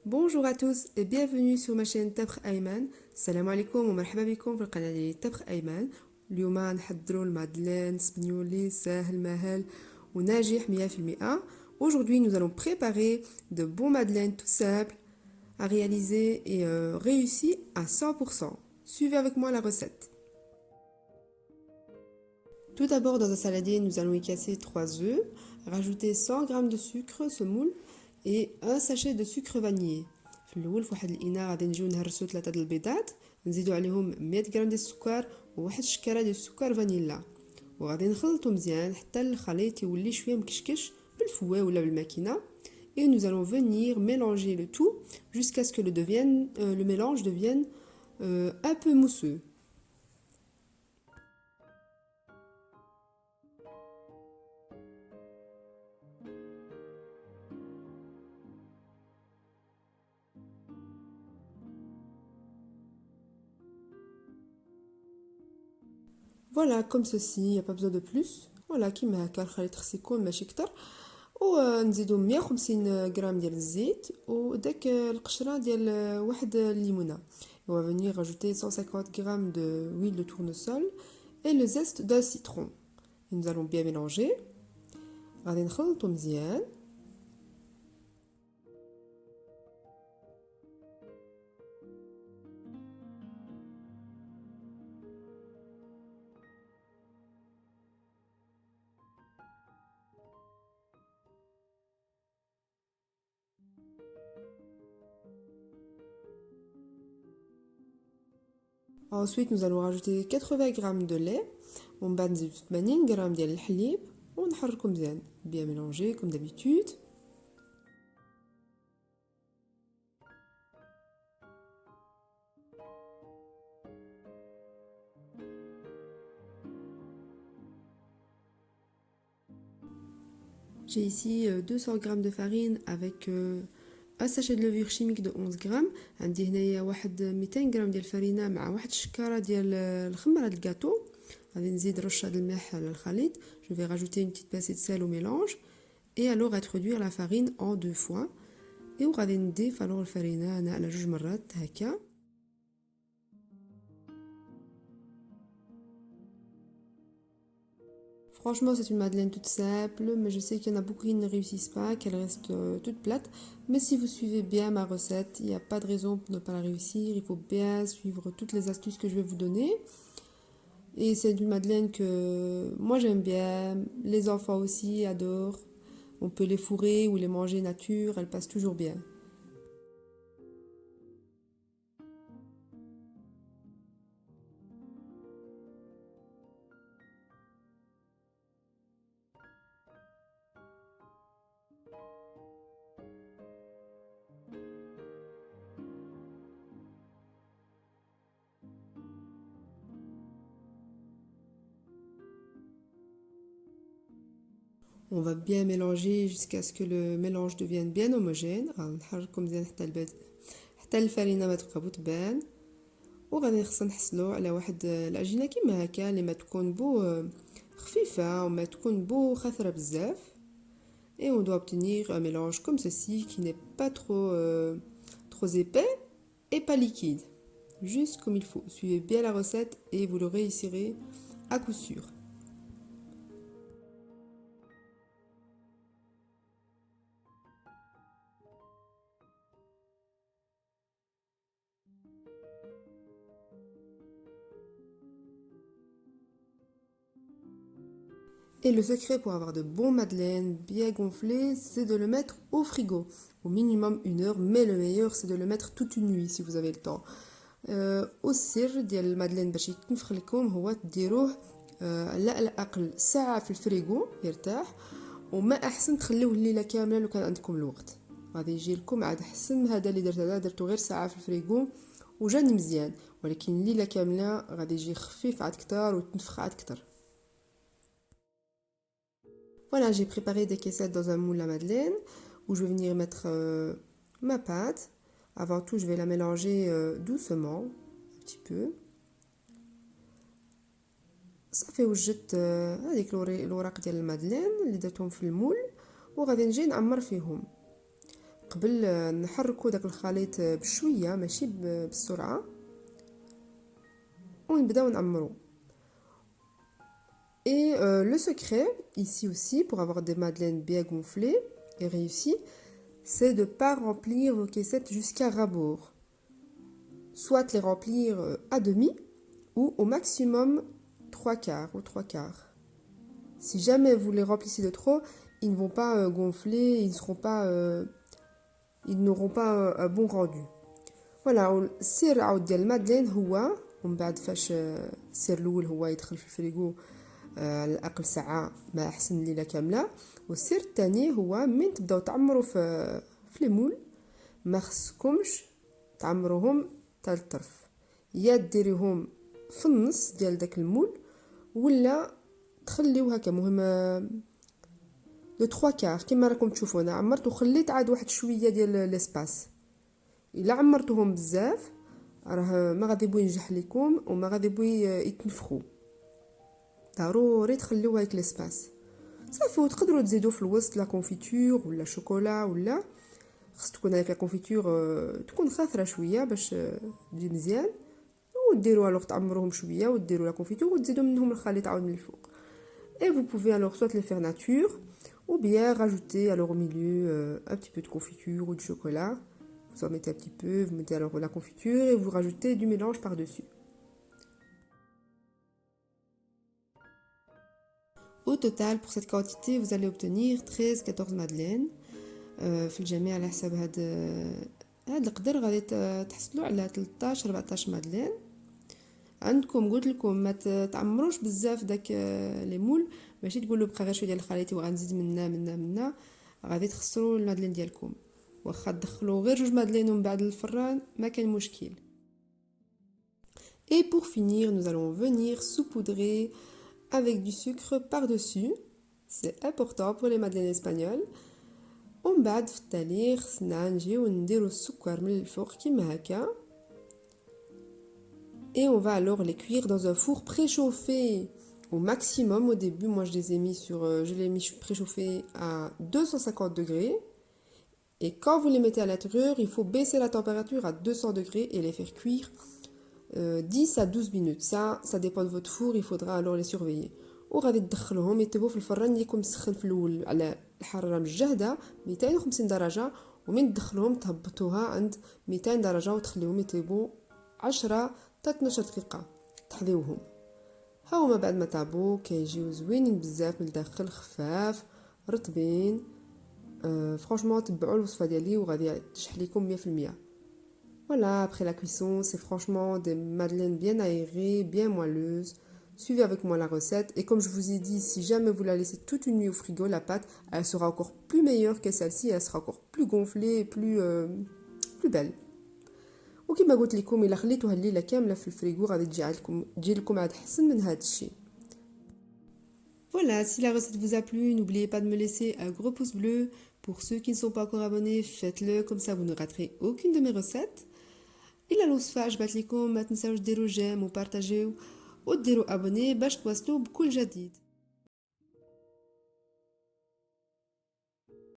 Bonjour à tous et bienvenue sur ma chaîne طبخ أيمن. السلام عليكم ومرحبا بكم في القناة ديالي طبخ أيمن. اليوم نحضروا المادلين سبنيولي ساهل ماهل وناجح 100%. Aujourd'hui nous allons préparer de bons madeleines tout simples à réaliser et réussis à 100%. Suivez avec moi la recette. Tout d'abord dans un saladier nous allons y casser 3 œufs, rajouter 100 g de sucre semoule et un sachet de sucre vanillé. في الاول في واحد الاناء غادي نجيو نهرسو 3 د البيضات، نزيدو عليهم 100 غرام ديال السكر وواحد الشكاره ديال السكر فانيلا، وغادي نخلطو مزيان حتى الخليط يولي شويه مكشكش بالفواه ولا بالماكينه. Et nous allons venir mélanger le tout jusqu'à ce que le mélange devienne un peu mousseux. Voilà, comme ceci, il n'y a pas besoin de plus. Voilà, كيما هكا الخليط خص يكون ماشي كتر. ونزيدو 150 غرام ديال الزيت وداك القشره ديال واحد الليمونه. On va venir rajouter 150 g d'huile de tournesol et le zeste d'un citron. Et nous allons bien mélanger. غادي نخلطو مزيان. Ensuite, nous allons rajouter 80 g de lait. ومن بعد نزيدو 80 g ديال الحليب ونحركو مزيان. Bien mélanger comme d'habitude. J'ai ici 200 g de farine avec un sachet de levure chimique de 11 g. عندي هنايا واحد 200 g ديال الفرينه مع واحد الشكاره ديال الخمره الكاطو. غادي نزيد رشه د الملح على الخليط. Je vais rajouter une petite pincée de sel au mélange et alors introduire la farine en 2 fois. Et وغادي نضيف alors الفرينه هنا على 2 مرات هكا. Franchement, c'est une madeleine toute simple, mais je sais qu'il y en a beaucoup qui ne réussissent pas, qu'elle reste toute plate. Mais si vous suivez bien ma recette, il n'y a pas de raison pour ne pas la réussir. Il faut bien suivre toutes les astuces que je vais vous donner. Et c'est une madeleine que moi j'aime bien, les enfants aussi adorent. On peut les fourrer ou les manger nature, elles passent toujours bien. On va bien mélanger jusqu'à ce que le mélange devienne bien homogène. نحركو مزيان حتى الفرينه ما تبقى بتبان. وغادي خصنا نحصلو على واحد العجينه كيما هكا اللي ما تكون بو خفيفه وما تكون بو خاثره بزاف. Et on doit obtenir un mélange comme ceci qui n'est pas trop épais et pas liquide. Juste comme il faut. Suivez bien la recette et vous le réussirez à coup sûr. Et le secret pour avoir de bons madeleines bien gonflés, c'est de le mettre au frigo. Au minimum 1 heure, mais le meilleur c'est de le mettre toute une nuit si vous avez le temps. والسر ديال المادلين باش يتنفخ لكم هو تديروه على الاقل ساعه في الفريغو يرتاح، وما احسن تخليوه الليله كامله لو كان عندكم الوقت. غادي يجي لكم عاد حسن هذا اللي درت هذا درتو غير ساعه في الفريغو وجاني مزيان، ولكن الليله كامله غادي يجي خفيف عاد كتر وتنفخ عاد كتر. Voilà, j'ai préparé des caissettes dans un moule à madeleine où je vais venir mettre ma pâte. Avant tout, je vais la mélanger doucement, un petit peu. صافي وجدت هذيك الوراق ديال المادلين اللي درتهم في المول وغادي نجي نعمر فيهم. قبل نحركو داك الخليط بشويه ماشي بسرعه ونبداو نعمرو. Et le secret, ici aussi, pour avoir des madeleines bien gonflées et réussies, c'est de ne pas remplir vos caissettes jusqu'à ras-bord. Soit les remplir à demi, ou au maximum 3/4 ou 3/4. Si jamais vous les remplissez de trop, ils ne vont pas gonfler, ils n'auront pas un bon rendu. Voilà, السر عاود ديال المادلين هو ومن بعد فاش السر الاول هو يدخل في الفريغو على الاقل ساعه ما احسن ليله كامله. والسر الثاني هو من تبداو تعمروا في لي مول ما خصكمش تعمروهم تاع الطرف، يا ديريهم في النص ديال داك المول ولا تخليو هكا. مهم لو 3/4 كيما راكم تشوفوا انا عمرت وخليت عاد واحد شويه ديال ليسباس. الا عمرتوهم بزاف راه ما غادي يبغي ينجح لكم وما غادي يبغي يتنفخوا، ضروري تخليو هاك ليسباس صافي. وتقدروا تزيدوا في الوسط لا كونفيتور ولا شوكولا، ولا خص تكون هاك لا كونفيتور تكون خاثره شويه باش تجي مزيان، وديروا الوغ تعمروهم شويه وديروا لا كونفيتور وتزيدوا منهم الخليط عاود من الفوق. Et vous pouvez alors soit les faire nature ou bien rajouter alors au milieu un petit peu de confiture ou de chocolat. Vous en mettez un petit peu, vous mettez alors la confiture et vous rajoutez du mélange par-dessus. Au total, pour cette quantité, vous allez obtenir 13-14 madeleines. في الجميع على حساب هاد القدر غادي تحصلوا على 13-14 مادلين. عندكم قلت لكم ما تعمروش بزاف داك لي مول، ماشي تقولوا بقى غير شويه ديال الخليط وغنزيد منا غادي تخسروا المادلين ديالكم. واخا تدخلوا غير 2 مادلين ومن بعد الفران ما كان مشكل. Et pour finir, nous allons venir saupoudrer avec du sucre par-dessus. C'est important pour les madeleines espagnoles. ومن بعد في التالي خصنا نجيو نديرو السكر من الفوق كيما هكا. Et on va alors les cuire dans un four préchauffé au maximum. Au début, moi je les ai mis préchauffés à 250 degrés. Et quand vous les mettez à l'intérieur, il faut baisser la température à 200 degrés et les faire cuire 10 à 12 minutes. Ça dépend de votre four, il faudra alors les surveiller. وغادي تدخلوهم يطيبوا في الفران يكون مسخن في الاول على الحراره مجهده 250 درجه، ومن تدخلوهم تهبطوها عند 200 درجه وتخليهم يطيبوا 10 حتى 12 دقيقه تحضيوهم. ها هما بعد ما طابوا كيجيو زوينين بزاف من الداخل، خفاف رطبين. franchement تبعوا الوصفه ديالي وغادي تشح لكم 100%. Voilà, après la cuisson, c'est franchement des madeleines bien aérées, bien moelleuses. Suivez avec moi la recette. Et comme je vous ai dit, si jamais vous la laissez toute une nuit au frigo, la pâte, elle sera encore plus meilleure que celle-ci. Elle sera encore plus gonflée et plus belle. وكما قلت لكم إلا خليتوها الليلة كاملة في الفريغو غادي تجي لكم عاد حسن من هذا الشيء. Voilà, si la recette vous a plu, n'oubliez pas de me laisser un gros pouce bleu. Pour ceux qui ne sont pas encore abonnés, faites-le, comme ça vous ne raterez aucune de mes recettes. إلا الوصفة عجبت لكم ما تنساوش ديروا جيم وبارطاجيو وديروا ابوني باش توصلوا بكل جديد.